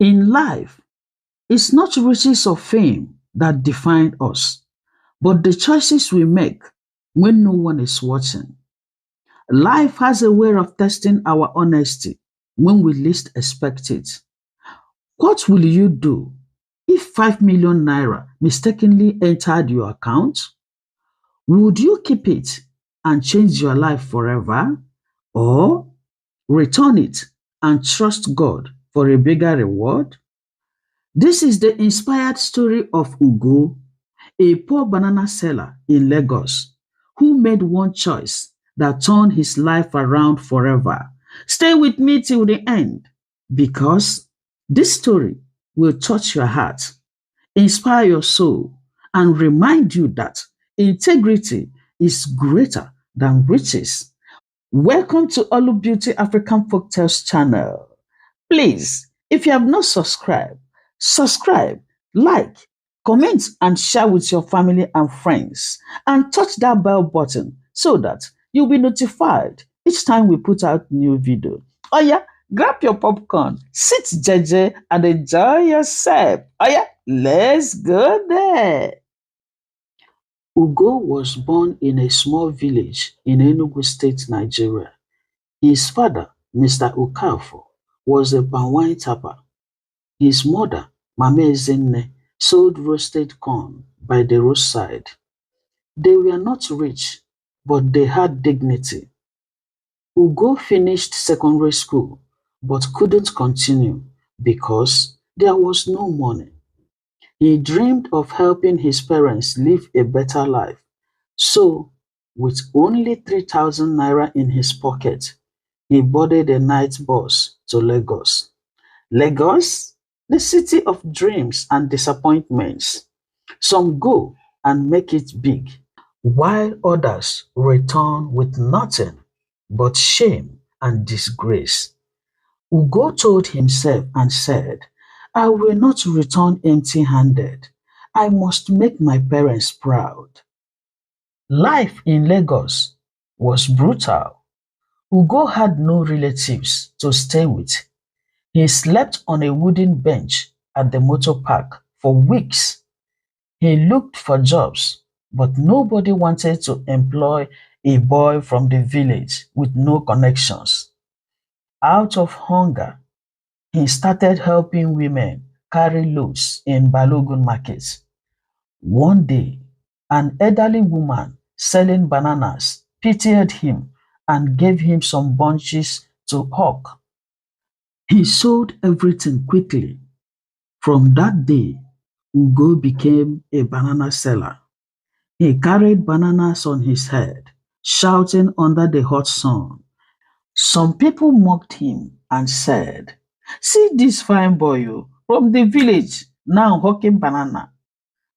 In life, it's not riches or fame that define us, but the choices we make when no one is watching. Life has a way of testing our honesty when we least expect it. What will you do if 5 million naira mistakenly entered your account? Would you keep it and change your life forever? Or return it and trust God for a bigger reward? This is the inspired story of Ugoh, a poor banana seller in Lagos who made one choice that turned his life around forever. Stay with me till the end because this story will touch your heart, inspire your soul, and remind you that integrity is greater than riches. Welcome to Olu Beauty African Folktales channel. Please, if you have not subscribed, subscribe, like, comment, and share with your family and friends. And touch that bell button so that you'll be notified each time we put out new video. Oh yeah, grab your popcorn, sit jeje, and enjoy yourself. Oh yeah, let's go there. Ugo was born in a small village in Enugu State, Nigeria. His father, Mr. Okafor, was a palm wine tapper. His mother, Mama Ezinne, sold roasted corn by the roadside. They were not rich, but they had dignity. Ugo finished secondary school but couldn't continue because there was no money. He dreamed of helping his parents live a better life. So, with only 3,000 naira in his pocket, he boarded a night bus to Lagos. Lagos, the city of dreams and disappointments. Some go and make it big, while others return with nothing but shame and disgrace. Ugo told himself and said, I will not return empty-handed. I must make my parents proud. Life in Lagos was brutal. Ugo had no relatives to stay with. He slept on a wooden bench at the motor park for weeks. He looked for jobs, but nobody wanted to employ a boy from the village with no connections. Out of hunger, he started helping women carry loads in Balogun market. One day, an elderly woman selling bananas pitied him and gave him some bunches to hawk. He sold everything quickly. From that day, Ugo became a banana seller. He carried bananas on his head, shouting under the hot sun. Some people mocked him and said, see this fine boy from the village now hawking banana.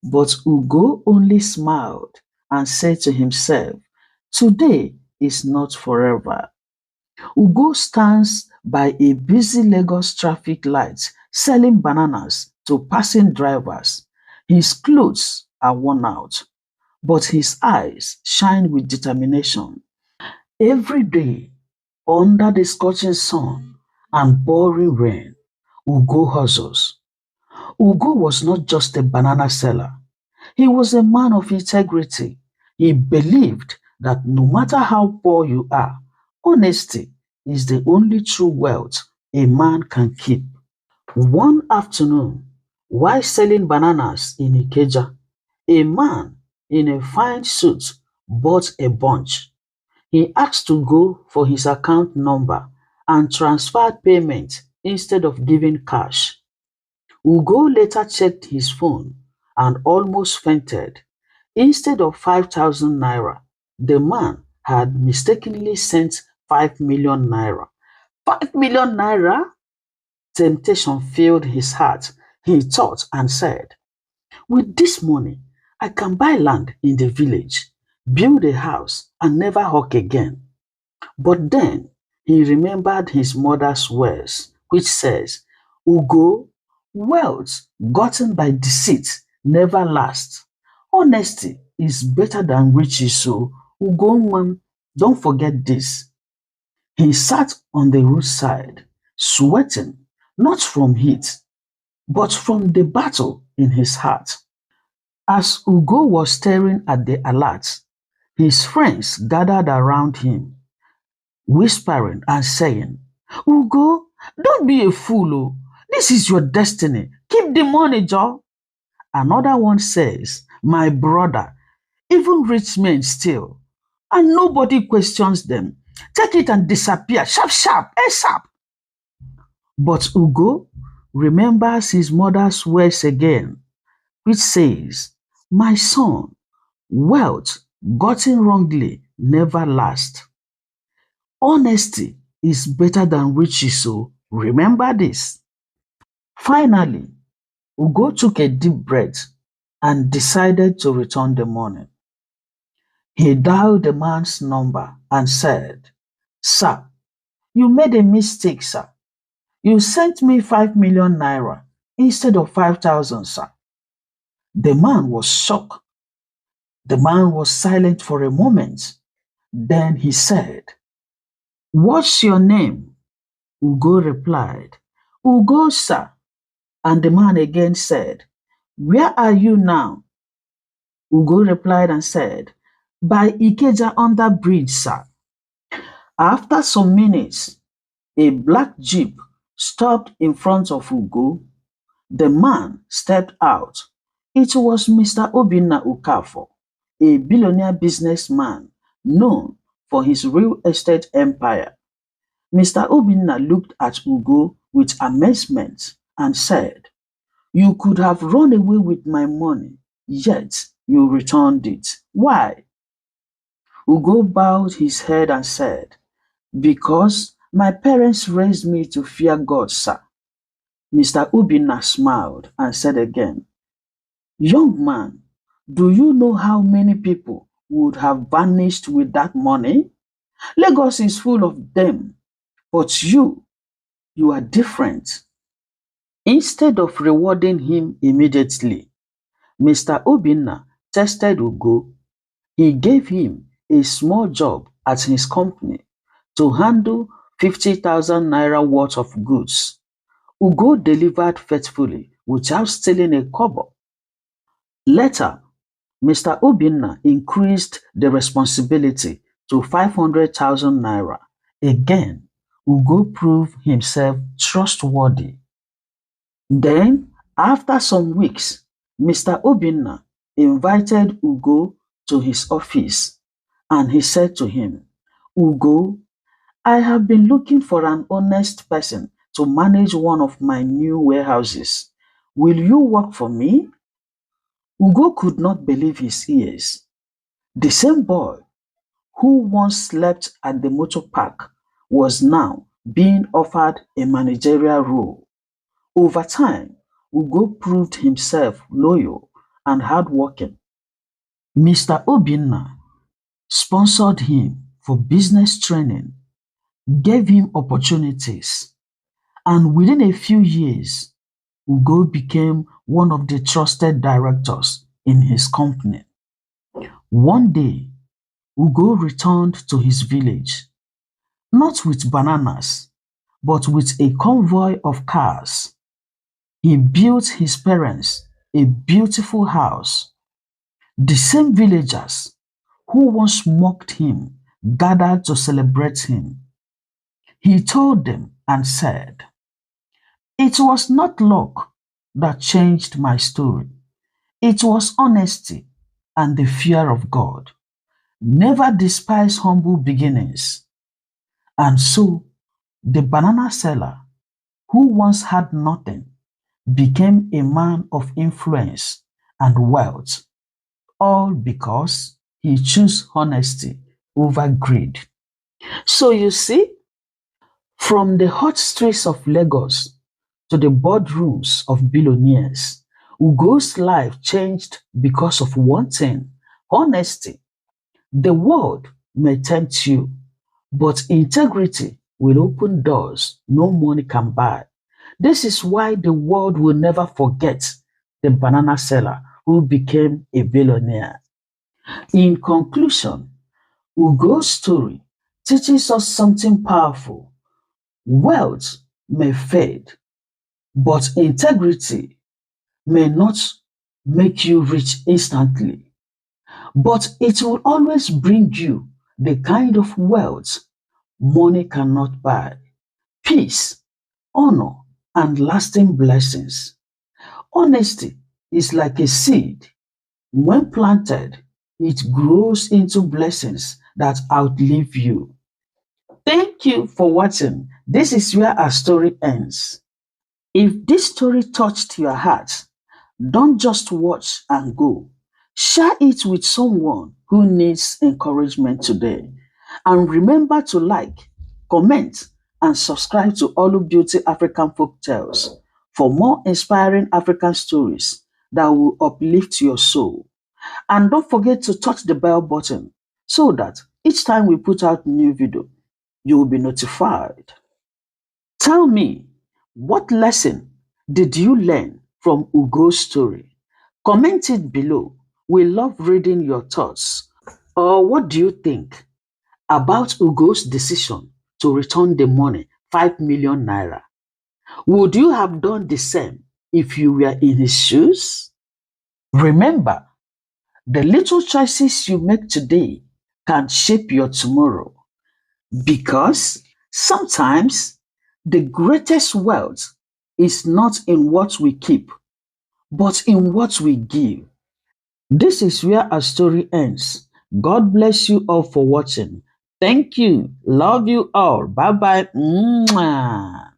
But Ugo only smiled and said to himself, today is not forever. Ugo stands by a busy Lagos traffic light selling bananas to passing drivers. His clothes are worn out, but his eyes shine with determination. Every day, under the scorching sun and pouring rain, Ugo hustles. Ugo was not just a banana seller. He was a man of integrity. He believed that no matter how poor you are, honesty is the only true wealth a man can keep. One afternoon, while selling bananas in Ikeja, a man in a fine suit bought a bunch. He asked to go for his account number and transferred payment instead of giving cash. Ugo later checked his phone and almost fainted. Instead of 5,000 naira, the man had mistakenly sent 5 million naira. 5 million naira? Temptation filled his heart. He thought and said, with this money, I can buy land in the village, build a house, and never hawk again. But then he remembered his mother's words, which says, Ugo, wealth gotten by deceit never lasts. Honesty is better than riches, so Ugo, don't forget this. He sat on the roadside, sweating, not from heat, but from the battle in his heart. As Ugo was staring at the alert, his friends gathered around him, whispering and saying, Ugo, don't be a fool. Oh. This is your destiny. Keep the money, Joe. Another one says, my brother, even rich men steal, and nobody questions them. Take it and disappear, sharp, sharp, ASAP. But Ugo remembers his mother's words again, which says, my son, wealth gotten wrongly never lasts. Honesty is better than riches, so remember this. Finally, Ugo took a deep breath and decided to return the money. He dialed the man's number and said, Sir, you made a mistake, sir. You sent me 5 million naira instead of 5,000, sir. The man was shocked. The man was silent for a moment. Then he said, What's your name? Ugo replied, Ugo, sir. And the man again said, Where are you now? Ugo replied and said, By Ikeja under bridge, sir. After some minutes, a black jeep stopped in front of Ugo. The man stepped out. It was Mr. Obinna Okafor, a billionaire businessman known for his real estate empire. Mr. Obinna looked at Ugo with amazement and said, You could have run away with my money, yet you returned it. Why? Ugo bowed his head and said, Because my parents raised me to fear God, sir. Mr. Obinna smiled and said again, Young man, do you know how many people would have vanished with that money? Lagos is full of them, but you are different. Instead of rewarding him immediately, Mr. Obinna tested Ugo. He gave him a small job at his company to handle 50,000 naira worth of goods. Ugo delivered faithfully without stealing a kobo. Later, Mr. Obinna increased the responsibility to 500,000 naira. Again, Ugo proved himself trustworthy. Then, after some weeks, Mr. Obinna invited Ugo to his office and he said to him, Ugo, I have been looking for an honest person to manage one of my new warehouses. Will you work for me? Ugo could not believe his ears. The same boy who once slept at the motor park was now being offered a managerial role. Over time, Ugo proved himself loyal and hardworking. Mr. Obinna sponsored him for business training, gave him opportunities, and within a few years, Ugo became one of the trusted directors in his company. One day, Ugo returned to his village, not with bananas, but with a convoy of cars. He built his parents a beautiful house. The same villagers who once mocked him gathered to celebrate him. He told them and said, It was not luck that changed my story. It was honesty and the fear of God. Never despise humble beginnings. And so the banana seller, who once had nothing, became a man of influence and wealth, all because he chose honesty over greed. So you see, from the hot streets of Lagos to the boardrooms of billionaires, Ugo's life changed because of one thing: honesty. The world may tempt you, but integrity will open doors no money can buy. This is why the world will never forget the banana seller who became a billionaire. In conclusion, Ugo's story teaches us something powerful. Wealth may fade, But integrity may not make you rich instantly, but it will always bring you the kind of wealth money cannot buy: peace, honor, and lasting blessings. Honesty is like a seed. When planted, it grows into blessings that outlive you. Thank you for watching. This is where our story ends. If this story touched your heart, don't just watch and go. Share it with someone who needs encouragement today. And remember to like, comment, and subscribe to Olu Beauty African Folk Tales for more inspiring African stories that will uplift your soul. And don't forget to touch the bell button so that each time we put out new video, you will be notified. Tell me, what lesson did you learn from Ugo's story? Comment it below. We love reading your thoughts. Or what do you think about Ugo's decision to return the money, 5 million naira? Would you have done the same if you were in his shoes? Remember, the little choices you make today can shape your tomorrow, because sometimes the greatest wealth is not in what we keep, but in what we give. This is where our story ends. God bless you all for watching. Thank you. Love you all. Bye bye. Mwah.